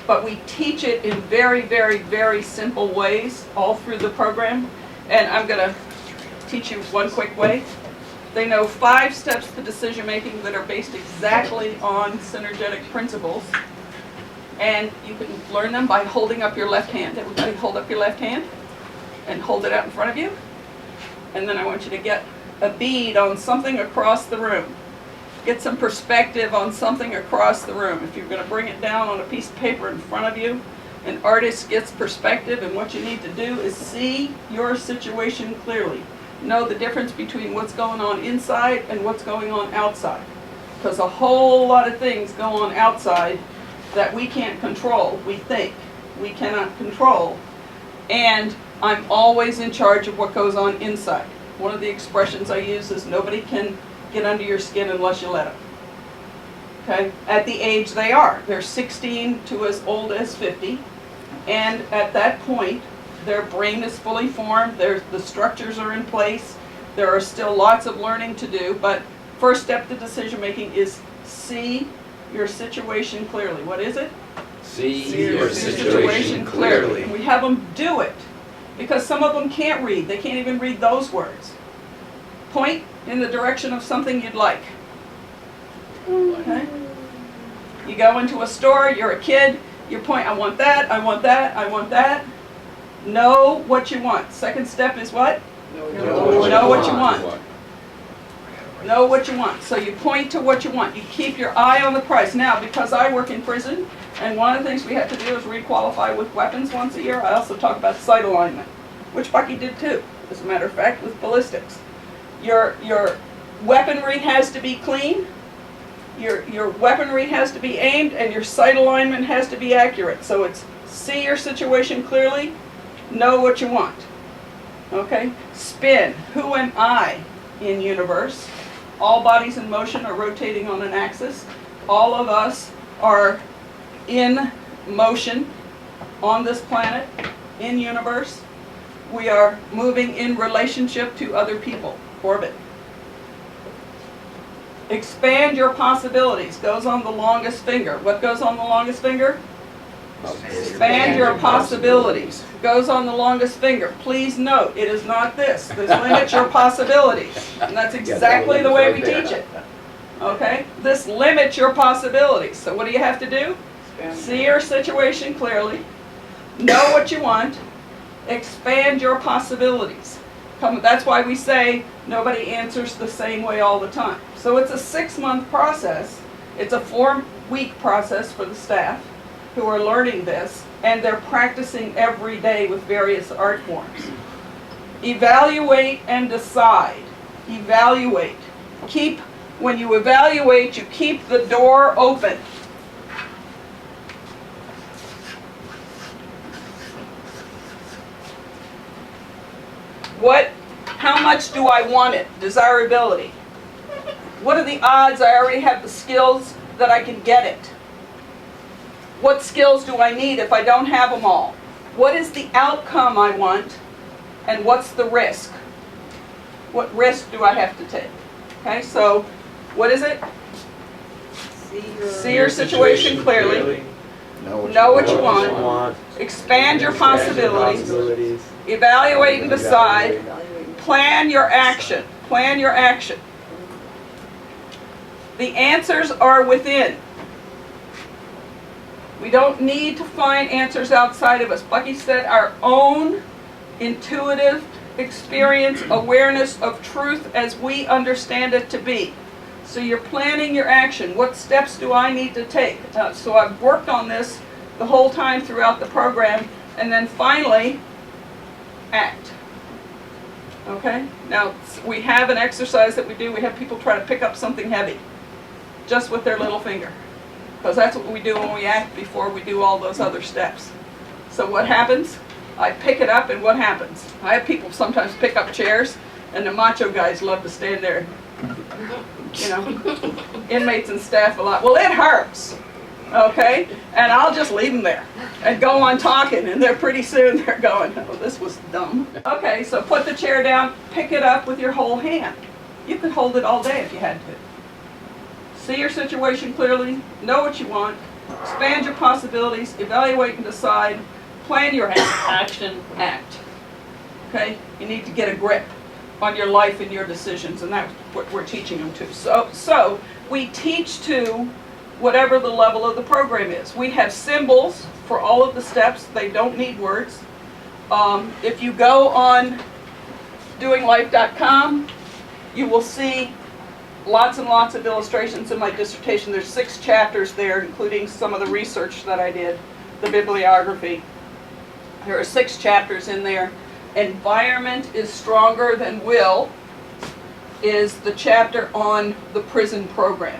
but we teach it in very, very, very simple ways all through the program. And I'm going to teach you one quick way. They know 5 steps to decision making that are based exactly on synergetic principles. And you can learn them by holding up your left hand. Everybody hold up your left hand and hold it out in front of you. And then I want you to get a bead on something across the room. Get some perspective on something across the room. If you're going to bring it down on a piece of paper in front of you, an artist gets perspective, and what you need to do is see your situation clearly. Know the difference between what's going on inside and what's going on outside. Because a whole lot of things go on outside that we can't control, we think. We cannot control. And I'm always in charge of what goes on inside. One of the expressions I use is nobody can get under your skin unless you let them. Okay? At the age they are. They're 16 to as old as 50. And at that point, their brain is fully formed. The structures are in place. There are still lots of learning to do. But first step to decision making is see your situation clearly. What is it? See your situation clearly. And we have them do it. Because some of them can't read. They can't even read those words. Point in the direction of something you'd like. Okay? You go into a store, you're a kid, you point, I want that, I want that, I want that. Know what you want. Second step is what? Know what you want. Know what you want. So you point to what you want. You keep your eye on the prize. Now, because I work in prison, and one of the things we have to do is requalify with weapons once a year, I also talk about sight alignment, which Bucky did too, as a matter of fact, with ballistics. Your weaponry has to be clean, your weaponry has to be aimed, and your sight alignment has to be accurate. So it's see your situation clearly, know what you want. Okay? Spin. Who am I in universe? All bodies in motion are rotating on an axis. All of us are in motion on this planet, in universe. We are moving in relationship to other people. Orbit. Expand your possibilities. Goes on the longest finger. What goes on the longest finger? Expand your possibilities. Goes on the longest finger. Please note, it is not this. This limits your possibilities. And that's exactly the way we teach it. Okay? This limits your possibilities. So what do you have to do? See your situation clearly. Know what you want. Expand your possibilities. That's why we say nobody answers the same way all the time. So it's a 6-month process. It's a 4-week process for the staff who are learning this, and they're practicing every day with various art forms. Evaluate and decide. Evaluate. When you evaluate, you keep the door open. How much do I want it? Desirability. What are the odds I already have the skills that I can get it? What skills do I need if I don't have them all? What is the outcome I want? And what's the risk? What risk do I have to take? Okay, so what is it? See your situation clearly. Know what you want. Expand your possibilities. Evaluate and decide. Plan your action. Plan your action. The answers are within. We don't need to find answers outside of us. Bucky said our own intuitive experience, awareness of truth as we understand it to be. So you're planning your action. What steps do I need to take? So I've worked on this the whole time throughout the program, and then finally, act. Okay? Now, we have an exercise that we do. We have people try to pick up something heavy, just with their little finger. Because that's what we do when we act before we do all those other steps. So what happens? I pick it up, and what happens? I have people sometimes pick up chairs, and the macho guys love to stand there. You know, inmates and staff a lot. Well, it hurts. Okay? And I'll just leave them there and go on talking, and they're pretty soon they're going, oh, this was dumb. Okay, so put the chair down, pick it up with your whole hand. You could hold it all day if you had to. See your situation clearly, know what you want, expand your possibilities, evaluate and decide, plan your action, act. Okay? You need to get a grip on your life and your decisions, and that's what we're teaching them to. So we teach to whatever the level of the program is. We have symbols for all of the steps. They don't need words. If you go on doinglife.com, you will see lots and lots of illustrations in my dissertation. There's 6 chapters there, including some of the research that I did, the bibliography. There are 6 chapters in there. Environment is stronger than will is the chapter on the prison program.